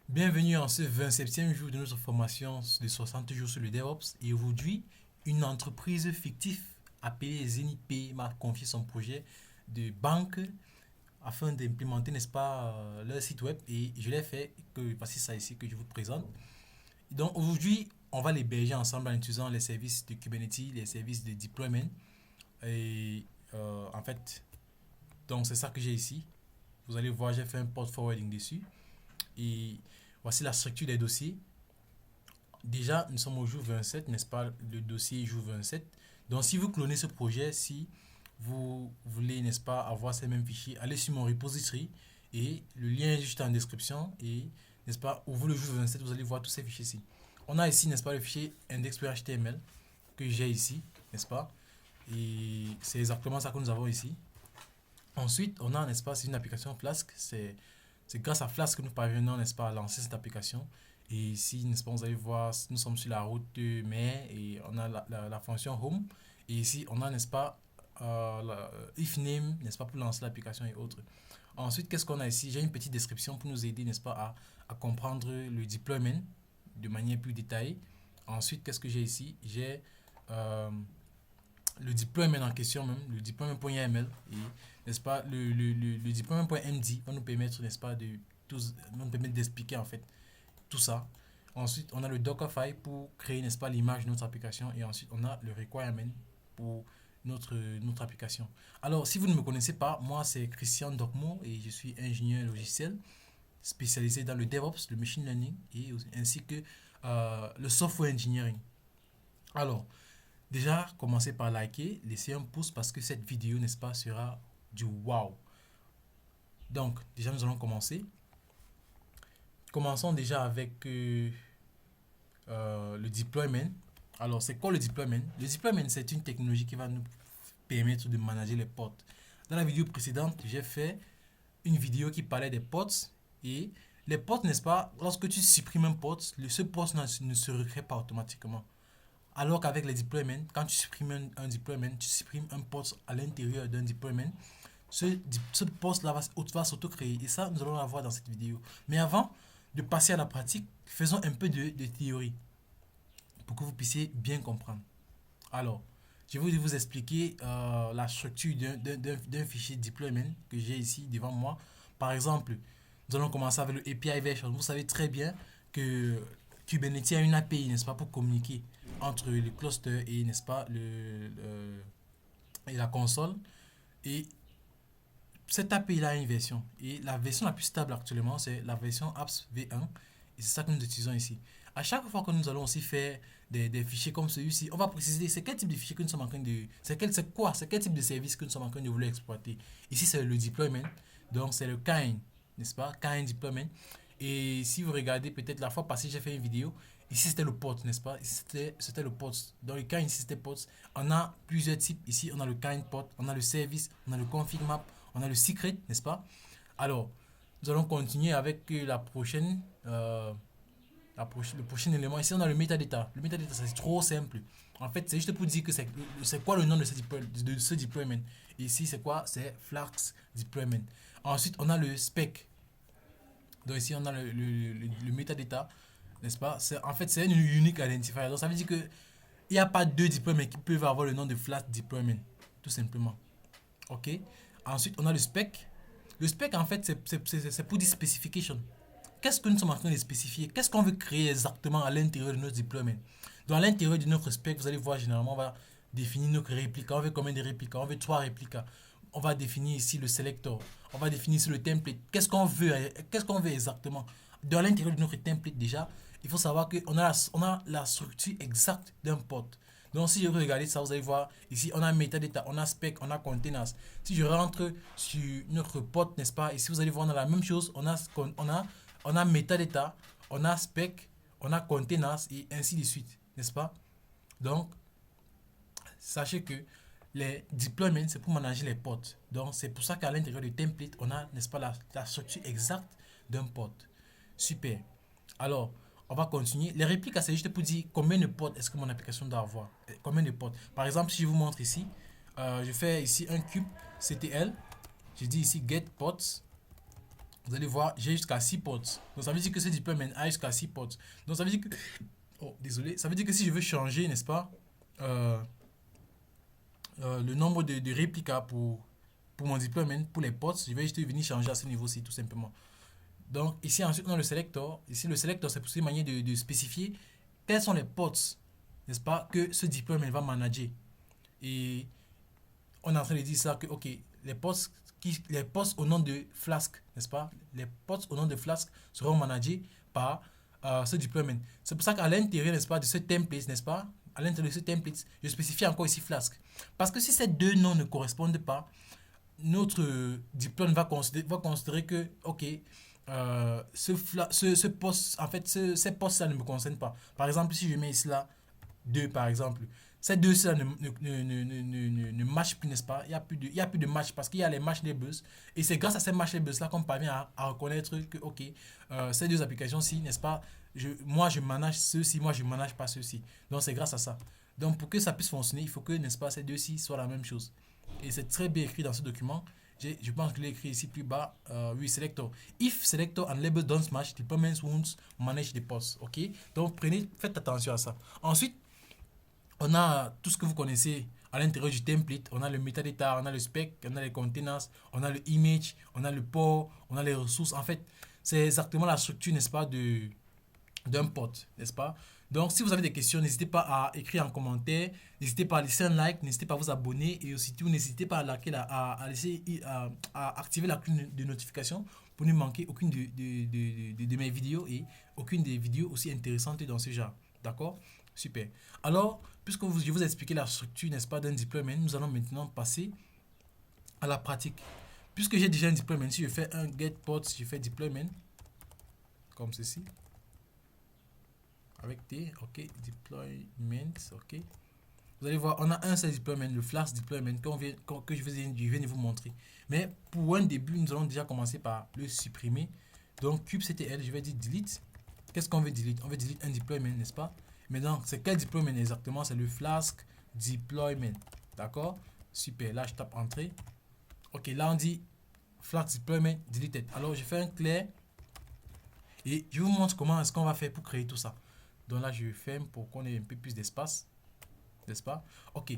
Bienvenue en ce 27e jour de notre formation de 60 jours sur le DevOps. Et aujourd'hui, une entreprise fictive appelée ZeniPay m'a confié son projet de banque afin d'implémenter, n'est-ce pas, leur site web. Et je l'ai fait, que voici ça ici que je vous présente. Donc aujourd'hui, on va l'héberger ensemble en utilisant les services de Kubernetes, les services de deployment. Et en fait, donc c'est ça que j'ai ici. Vous allez voir, j'ai fait un port forwarding dessus. Et voici la structure des dossiers. Déjà, nous sommes au jour 27, n'est-ce pas? Le dossier jour 27. Donc, si vous clonez ce projet, si vous voulez, n'est-ce pas, avoir ces mêmes fichiers, allez sur mon repository et le lien est juste en description. Et, n'est-ce pas, ouvrez le jour 27, vous allez voir tous ces fichiers-ci. On a ici, n'est-ce pas, le fichier index.html que j'ai ici, n'est-ce pas? Et c'est exactement ça que nous avons ici. Ensuite, on a, n'est-ce pas, c'est une application Flask. C'est grâce à Flask que nous parvenons, n'est-ce pas, à lancer cette application. Et ici, n'est-ce pas, vous allez voir, nous sommes sur la route de mai et on a la fonction Home. Et ici, on a, n'est-ce pas, if name, n'est-ce pas, pour lancer l'application et autres. Ensuite, qu'est-ce qu'on a ici? J'ai une petite description pour nous aider, n'est-ce pas, à comprendre le deployment de manière plus détaillée. Ensuite, qu'est-ce que j'ai ici? J'ai euh, le deployment en question même, le deployment.yml, et n'est-ce pas, le deployment.md va nous permettre, n'est-ce pas, va nous permettre d'expliquer en fait tout ça. Ensuite, on a le Dockerfile pour créer, n'est-ce pas, l'image de notre application, et ensuite on a le requirement pour notre application. Alors, si vous ne me connaissez pas, moi c'est Christian Docmo et je suis ingénieur logiciel spécialisé dans le DevOps, le machine learning et ainsi que le software engineering. Alors, déjà, commencez par liker, laissez un pouce parce que cette vidéo, n'est-ce pas, sera du wow. Donc, déjà, nous allons commencer. Commençons déjà avec le deployment. Alors, c'est quoi le deployment? Le deployment, c'est une technologie qui va nous permettre de manager les pods. Dans la vidéo précédente, j'ai fait une vidéo qui parlait des pods et les pods, n'est-ce pas, lorsque tu supprimes un pod, ce pod ne se recrée pas automatiquement. Alors qu'avec les deployments, quand tu supprimes un deployment, tu supprimes un poste à l'intérieur d'un deployment, ce poste-là va s'auto-créer. Et ça, nous allons la voir dans cette vidéo. Mais avant de passer à la pratique, faisons un peu de théorie pour que vous puissiez bien comprendre. Alors, je vais vous expliquer la structure d'un fichier deployment que j'ai ici devant moi. Par exemple, nous allons commencer avec le API version. Vous savez très bien que Kubernetes a une API, n'est-ce pas, pour communiquer entre le cluster et, n'est-ce pas, et la console. Et cette API-là a une version. Et la version la plus stable actuellement, c'est la version apps v1. Et c'est ça que nous utilisons ici. À chaque fois que nous allons aussi faire des fichiers comme celui-ci, on va préciser c'est quel type de fichier que nous sommes en train de... C'est quel type de service que nous sommes en train de vouloir exploiter. Ici, c'est le deployment. Donc, c'est le kind, n'est-ce pas? Kind deployment. Et si vous regardez, peut-être la fois passée, j'ai fait une vidéo. Ici, c'était le port, n'est-ce pas? Ici, c'était le port. Dans le kind, ici, c'était port. On a plusieurs types. Ici, on a le kind port, on a le service, on a le config map, on a le secret, n'est-ce pas? Alors, nous allons continuer avec le prochain élément. Ici, on a le metadata. Le metadata, c'est trop simple. En fait, c'est juste pour dire que c'est quoi le nom de ce deployment. Ici, c'est quoi? C'est Flask deployment. Ensuite, on a le spec. Donc ici, on a le metadata, n'est-ce pas? En fait, c'est un unique identifier. Donc ça veut dire que il n'y a pas deux deployments qui peuvent avoir le nom de Flask deployment, tout simplement. OK? Ensuite, on a le spec. Le spec, en fait, c'est pour dire specification. Qu'est-ce que nous sommes en train de spécifier? Qu'est-ce qu'on veut créer exactement à l'intérieur de notre deployment? Donc, à l'intérieur de notre spec, vous allez voir, généralement, on va définir nos réplicas. On veut combien de réplicas? On veut 3 réplicas. On va définir ici le selector. On va définir ici le template. Qu'est-ce qu'on veut exactement? Dans l'intérieur de notre template, déjà, il faut savoir qu'on a la structure exacte d'un pod. Donc, si je regarde ça, vous allez voir, ici, on a metadata, on a spec, on a containers. Si je rentre sur notre pod, n'est-ce pas? Ici, vous allez voir, on a la même chose. On a metadata, on a spec, on a containers et ainsi de suite, n'est-ce pas? Donc, sachez que les deployments, c'est pour manager les pods. Donc, c'est pour ça qu'à l'intérieur du template, on a, n'est-ce pas, la structure exacte d'un pod. Super. Alors, on va continuer. Les répliques, c'est juste pour dire combien de pods est-ce que mon application doit avoir. Combien de pods. Par exemple, si je vous montre ici, je fais ici un cube CTL. Je dis ici get pods. Vous allez voir, j'ai jusqu'à 6 ports. Donc ça veut dire que ce deployment a jusqu'à 6 ports. Donc ça veut dire que... Oh, désolé. Ça veut dire que si je veux changer, n'est-ce pas, euh, le nombre de réplicas pour mon deployment, pour les ports, je vais juste venir changer à ce niveau-ci, tout simplement. Donc ici, ensuite, on a le selector. Ici, le selector, c'est pour une manière de spécifier quels sont les ports, n'est-ce pas, que ce deployment va manager. Et on est en train de dire ça que, ok, les postes au nom de Flask, n'est-ce pas? Les postes au nom de Flask seront managés par ce deployment. C'est pour ça qu'à l'intérieur, n'est-ce pas, de ce template, n'est-ce pas? À l'intérieur de ce template, je spécifie encore ici Flask. Parce que si ces deux noms ne correspondent pas, notre deployment va considérer que, ok, ce poste, en fait, ces postes-là ne me concernent pas. Par exemple, si je mets ici là, 2 par exemple, ces deux-là ne matchent plus, n'est-ce pas? Il y a plus de match parce qu'il y a les match labels. Et c'est grâce à ces match labels-là qu'on parvient à reconnaître que, ok, ces deux applications-ci, n'est-ce pas? Moi, je manage ceux-ci, moi, je ne manage pas ceux-ci. Donc, c'est grâce à ça. Donc, pour que ça puisse fonctionner, il faut que, n'est-ce pas, ces deux-ci soient la même chose. Et c'est très bien écrit dans ce document. Je pense que je l'ai écrit ici plus bas. Oui, selector. If selector and label don't match, deployments won't manage the posts. Ok? Donc, faites attention à ça. Ensuite, on a tout ce que vous connaissez à l'intérieur du template. On a le metadata, on a le spec, on a les containers, on a le image, on a le port, on a les ressources. En fait, c'est exactement la structure, n'est-ce pas, d'un pod, n'est-ce pas? Donc, si vous avez des questions, n'hésitez pas à écrire en commentaire, n'hésitez pas à laisser un like, n'hésitez pas à vous abonner et aussi n'hésitez pas à activer la cloche de notification pour ne manquer aucune de mes vidéos et aucune des vidéos aussi intéressantes dans ce genre. D'accord? Super. Alors, puisque je vous ai expliqué la structure, n'est-ce pas, d'un deployment, nous allons maintenant passer à la pratique. Puisque j'ai déjà un deployment, si je fais un get pod, si je fais deployment, comme ceci, avec T, ok, deployment, ok. Vous allez voir, on a un seul deployment, le Flask deployment que je viens de vous montrer. Mais pour un début, nous allons déjà commencer par le supprimer. Donc, kubectl, je vais dire delete. Qu'est-ce qu'on veut delete? On veut delete un deployment, n'est-ce pas? Maintenant, c'est quel deployment exactement? C'est le Flask deployment. D'accord? Super. Là, je tape entrée. Ok, là, on dit Flask deployment deleted. Alors, je fais un clear. Et je vous montre comment est-ce qu'on va faire pour créer tout ça. Donc là, je ferme pour qu'on ait un peu plus d'espace. N'est-ce pas? Ok.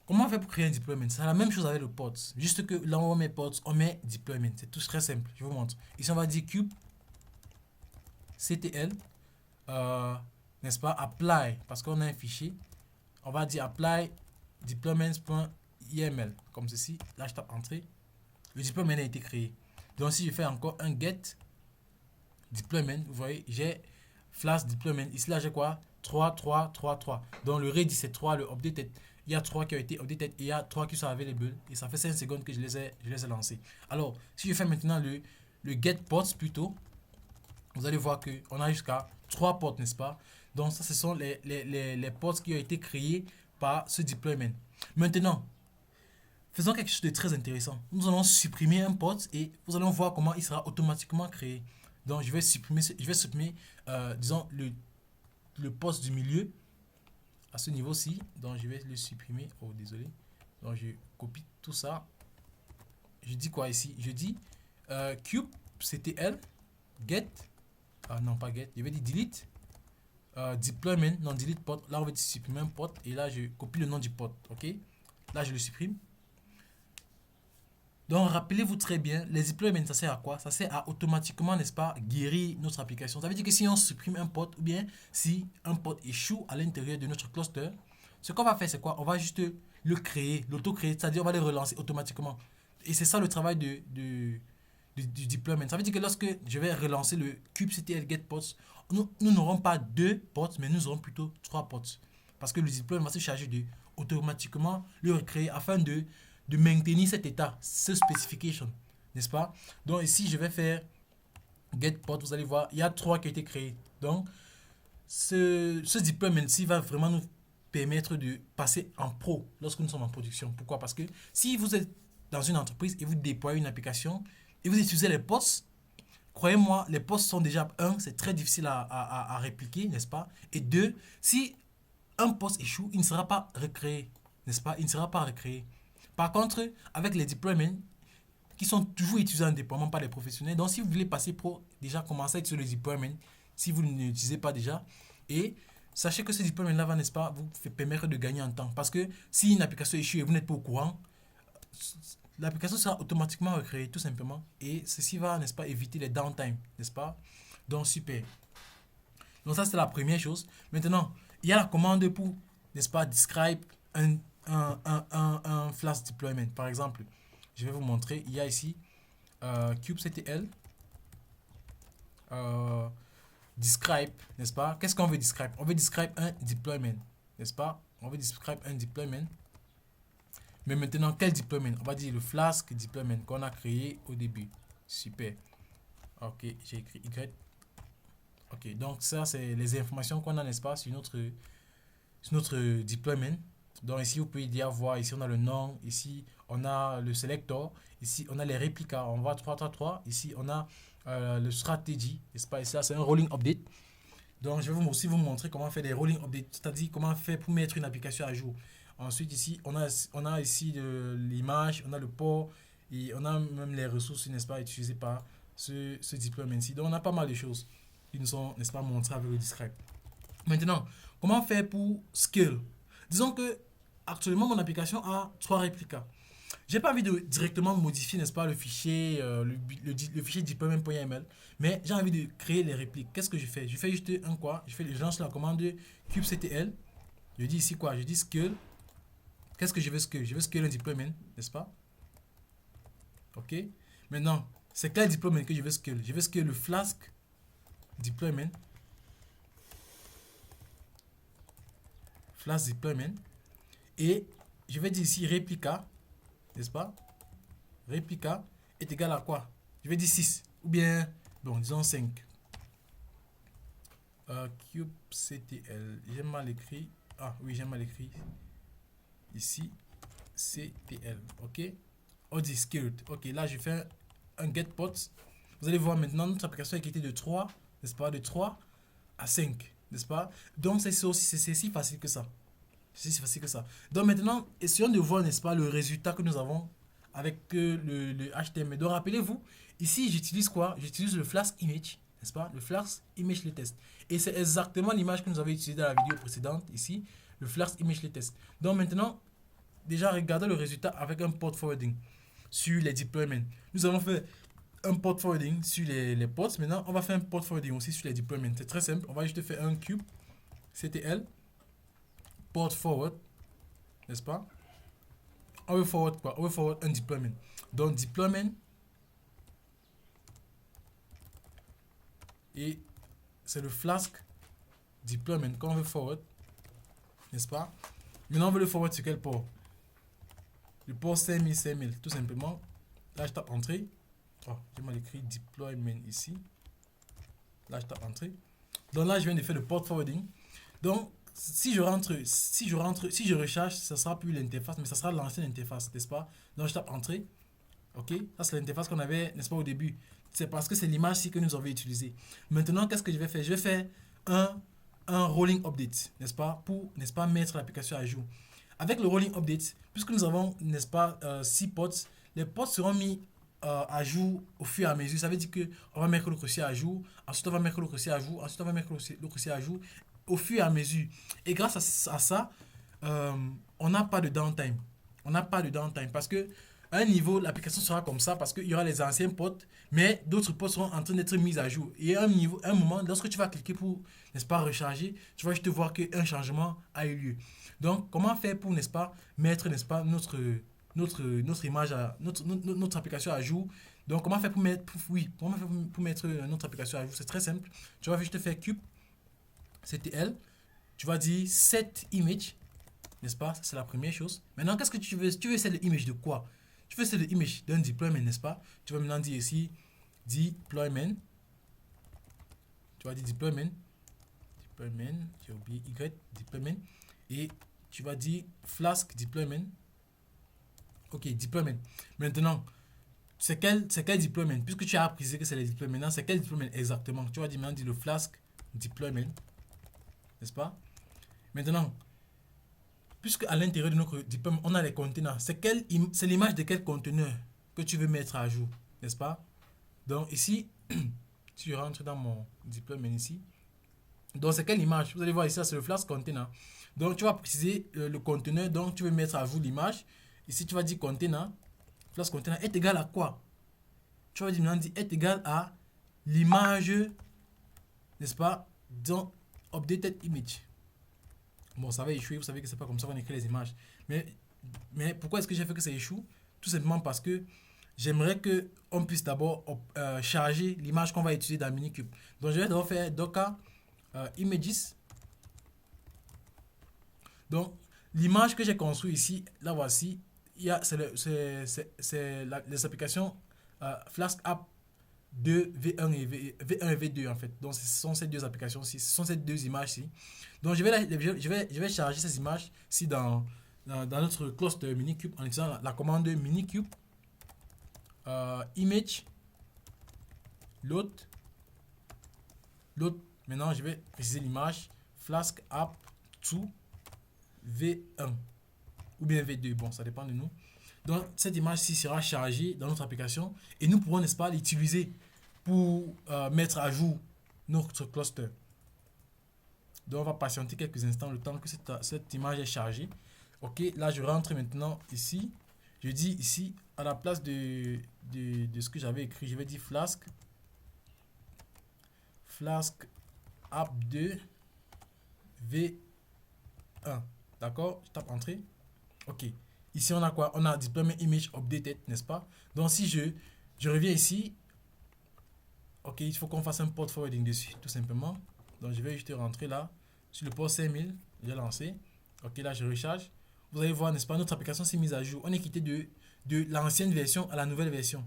Comment on fait pour créer un deployment? C'est la même chose avec le pod. Juste que là, on met pod, on met deployment. C'est tout très simple. Je vous montre. Ici, on va dire cube ctl. N'est-ce pas? Apply. Parce qu'on a un fichier. On va dire apply deployments.yml. Comme ceci. Là, je tape entrée. Le deployment a été créé. Donc, si je fais encore un get deployment, vous voyez, j'ai Flask deployment. Ici, là, j'ai quoi? 3, 3, 3, 3. Donc, le ready, c'est 3. Le updated, il y a 3 qui ont été updated et il y a 3 qui sont available. Et ça fait 5 secondes que je les ai lancés. Alors, si je fais maintenant le get ports plutôt, vous allez voir qu'on a jusqu'à 3 ports, n'est-ce pas? Donc, ça, ce sont les ports qui ont été créés par ce deployment. Maintenant, faisons quelque chose de très intéressant. Nous allons supprimer un port et vous allons voir comment il sera automatiquement créé. Donc, je vais supprimer disons, le poste du milieu à ce niveau-ci. Donc, je vais le supprimer. Oh, désolé. Donc, je copie tout ça. Je dis quoi ici? Je dis kubectl get. Non, pas get. Je vais dire delete. Deployment. Non, delete port. Là, on va supprimer un port. Et là, je copie le nom du port. OK? Là, je le supprime. Donc, rappelez-vous très bien, les deployments, ça sert à quoi? Ça sert à automatiquement, n'est-ce pas, guérir notre application. Ça veut dire que si on supprime un pod ou bien si un pod échoue à l'intérieur de notre cluster, ce qu'on va faire, c'est quoi? On va juste le créer, l'auto-créer, c'est-à-dire on va le relancer automatiquement. Et c'est ça le travail du deployment. Ça veut dire que lorsque je vais relancer le kubectl get pods, nous n'aurons pas 2 pods, mais nous aurons plutôt 3 pods. Parce que le deployment va se charger de automatiquement le recréer afin de maintenir cet état, ce specification, n'est-ce pas? Donc ici, je vais faire get pod, vous allez voir, il y a 3 qui ont été créés. Donc, ce deployment-ci va vraiment nous permettre de passer en pro lorsque nous sommes en production. Pourquoi? Parce que si vous êtes dans une entreprise et vous déployez une application et vous utilisez les pods, croyez-moi, les pods sont déjà, c'est très difficile à répliquer, n'est-ce pas? Et 2, si un post échoue, il ne sera pas recréé, n'est-ce pas? Il ne sera pas recréé. Par contre, avec les deployments qui sont toujours utilisés en déploiement par les professionnels. Donc, si vous voulez passer pro, déjà commencez à utiliser le deployment si vous ne l'utilisez pas déjà. Et sachez que ce deployment-là va, n'est-ce pas, vous permettre de gagner en temps. Parce que si une application échoue et vous n'êtes pas au courant, l'application sera automatiquement recréée, tout simplement. Et ceci va, n'est-ce pas, éviter les downtime, n'est-ce pas? Donc, super. Donc, ça, c'est la première chose. Maintenant, il y a la commande pour, n'est-ce pas, describe un Flask deployment. Par exemple, je vais vous montrer. Il y a ici kubectl describe, n'est-ce pas? Qu'est-ce qu'on veut describe? On veut describe un deployment, n'est-ce pas? On veut describe un deployment. Mais maintenant, quel deployment? On va dire le Flask deployment qu'on a créé au début. Super. Ok, j'ai écrit Y. Ok, donc ça, c'est les informations qu'on a, n'est-ce pas, sur notre deployment. Donc ici, vous pouvez dire voir, ici on a le nom, ici on a le selector, ici on a les réplicas, on voit 333, ici on a le strategy, n'est-ce pas, et ça c'est un rolling update. Donc je vais aussi vous montrer comment faire des rolling updates, c'est-à-dire comment faire pour mettre une application à jour. Ensuite ici, on a ici l'image, on a le port, et on a même les ressources, n'est-ce pas, utilisées par ce deployment-ci. Donc on a pas mal de choses qui nous sont, n'est-ce pas, montrées avec le describe. Maintenant, comment faire pour scale? Disons que actuellement mon application a 3 réplicas. J'ai pas envie de directement modifier, n'est-ce pas, le fichier, le fichier deployment.yml, mais j'ai envie de créer les répliques. Qu'est-ce que je fais? Je fais juste un quoi? Je lance la commande kubectl. Je dis ici quoi? Je dis scale. Qu'est-ce que je veux scale? Je veux scale un deployment, n'est-ce pas? Ok. Maintenant, c'est quel deployment que je veux scale? Je veux scale le Flask deployment. Flask deployment. Et je vais dire ici réplica, n'est-ce pas? Réplica est égal à quoi? Je vais dire 6 ou bien, bon, disons 5. Kubectl, j'ai mal écrit. Ah oui, j'ai mal écrit. Ici, ctl, ok? On dit scaled. Ok, là je fais un get pot. Vous allez voir maintenant notre application est de 3, n'est-ce pas? De 3 à 5, n'est-ce pas? Donc c'est si facile que ça. C'est si facile que ça. Donc maintenant, essayons de voir, n'est-ce pas, le résultat que nous avons avec le HTML. Donc rappelez-vous, ici j'utilise quoi? J'utilise le Flask image, n'est-ce pas? Le Flask image latest. Et c'est exactement l'image que nous avons utilisée dans la vidéo précédente, ici, le Flask image latest. Donc maintenant, déjà regardez le résultat avec un port forwarding sur les deployments. Nous avons fait un port forwarding sur les ports. Maintenant, on va faire un port forwarding aussi sur les deployments. C'est très simple. On va juste faire un kubectl port forward, n'est-ce pas? On veut forward quoi? On veut forward un deployment. Donc deployment, et c'est le Flask deployment qu'on veut forward, n'est-ce pas? Maintenant, on veut le forward sur quel port? Le port 5000, tout simplement. Là, je tape entrée. Oh, j'ai mal écrit deployment ici. Là, je tape entrée. Donc là, je viens de faire le port forwarding. Donc, si je recharge, ça sera plus l'interface, mais ça sera l'ancienne interface, n'est-ce pas? Donc, je tape entrée. Ok, ça c'est l'interface qu'on avait, n'est-ce pas, au début. C'est parce que c'est l'image que nous avons utilisée. Maintenant, qu'est-ce que je vais faire? Je vais faire un rolling update, n'est-ce pas, pour, n'est-ce pas, mettre l'application à jour. Avec le rolling update, puisque nous avons, n'est-ce pas, 6 pods, les pods seront mis à jour au fur et à mesure. Ça veut dire qu'on va mettre le dossier à jour, ensuite on va mettre le dossier à jour, ensuite on va mettre le dossier à jour au fur et à mesure. Et grâce à ça, on n'a pas de downtime. On n'a pas de downtime parce que à un niveau, l'application sera comme ça parce qu'il y aura les anciens pods, mais d'autres pods seront en train d'être mis à jour. Et à un moment, lorsque tu vas cliquer pour, n'est-ce pas, recharger, tu vas juste voir qu'un changement a eu lieu. Donc, comment faire pour, n'est-ce pas, mettre, n'est-ce pas, notre image, notre application à jour? Donc, comment faire pour mettre, pour mettre notre application à jour? C'est très simple. Tu vas juste faire kubectl. Tu vas dire set image, n'est-ce pas? Ça, c'est la première chose. Maintenant, qu'est-ce que tu veux? Tu veux set image de quoi? Tu veux set image d'un deployment, n'est-ce pas? Tu vas maintenant dire ici deployment. Tu vas dire deployment, j'ai oublié Y, deployment. Et tu vas dire Flask deployment. Ok, deployment. Maintenant, c'est quel deployment? Puisque tu as appris que c'est les deployments, maintenant, c'est quel deployment exactement? Tu vas dire maintenant le Flask deployment, n'est-ce pas? Maintenant, puisque à l'intérieur de notre deployment, on a les conteneurs, c'est l'image de quel conteneur? que tu veux mettre à jour, n'est-ce pas? Donc ici, si je rentre dans mon diplôme ici, donc c'est quelle image? Vous allez voir ici, c'est le Flask Container. Donc tu vas préciser le conteneur, donc tu veux mettre à jour l'image. Ici tu vas dire container, Flask Container est égal à quoi? Tu vas dire maintenant est égal à l'image, n'est-ce pas? Donc updated image. Bon, ça va échouer, vous savez que c'est pas comme ça qu'on écrit les images. Mais pourquoi est-ce que j'ai fait que ça échoue? Tout simplement parce que j'aimerais que on puisse d'abord charger l'image qu'on va utiliser dans Minikube. Donc je vais d'abord faire docker images. Donc l'image que j'ai construite ici, la voici. C'est les applications Flask App 2 V1 et V1 et V2 en fait. Donc ce sont ces deux applications-ci, ce sont ces deux images-ci. Donc je vais charger ces images-ci dans notre cluster Minikube en utilisant la commande Minikube image load. Maintenant je vais préciser l'image Flask App 2 V1 ou bien V2, bon ça dépend de nous. Donc cette image-ci sera chargée dans notre application et nous pourrons, n'est-ce pas, l'utiliser pour mettre à jour notre cluster. Donc on va patienter quelques instants le temps que cette image est chargée. Ok, là je rentre maintenant ici. Je dis ici, à la place de ce que j'avais écrit, je vais dire Flask App 2 V1. D'accord, je tape entrée. Ok, ici on a quoi? On a Deployment Image Updated, n'est-ce pas? Donc si je reviens ici, ok, il faut qu'on fasse un port forwarding dessus, tout simplement. Donc je vais juste rentrer là, sur le port 5000, j'ai lancé. Ok, là je recharge. Vous allez voir, n'est-ce pas, notre application s'est mise à jour. On est quitté de l'ancienne version à la nouvelle version.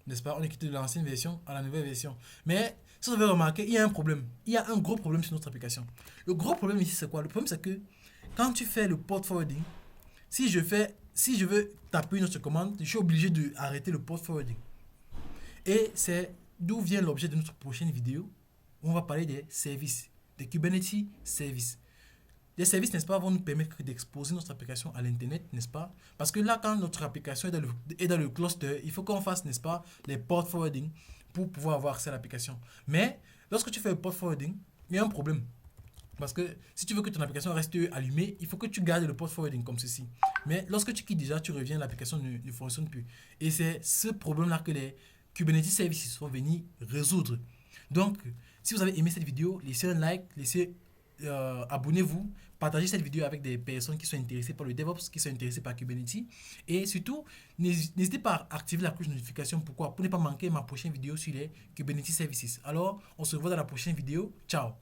N'est-ce pas? On est quitté de l'ancienne version à la nouvelle version. Mais, si vous avez remarqué, il y a un problème. Il y a un gros problème sur notre application. Le gros problème ici, c'est quoi? Le problème, c'est que quand tu fais le port forwarding, si je veux taper une autre commande, je suis obligé d'arrêter le port forwarding. Et c'est d'où vient l'objet de notre prochaine vidéo, où on va parler des services, des Kubernetes services. Les services, n'est-ce pas, vont nous permettre d'exposer notre application à l'internet, n'est-ce pas? Parce que là, quand notre application est dans le cluster, il faut qu'on fasse, n'est-ce pas, les port forwarding pour pouvoir avoir accès à l'application. Mais lorsque tu fais le port forwarding, il y a un problème. Parce que si tu veux que ton application reste allumée, il faut que tu gardes le port forwarding comme ceci. Mais lorsque tu quittes déjà, tu reviens, l'application ne fonctionne plus. Et c'est ce problème-là que les Kubernetes Services sont venus résoudre. Donc, si vous avez aimé cette vidéo, laissez un like, abonnez-vous, partagez cette vidéo avec des personnes qui sont intéressées par le DevOps, qui sont intéressées par Kubernetes. Et surtout, n'hésitez pas à activer la cloche de notification. Pourquoi? Pour ne pas manquer ma prochaine vidéo sur les Kubernetes Services. Alors, on se revoit dans la prochaine vidéo. Ciao!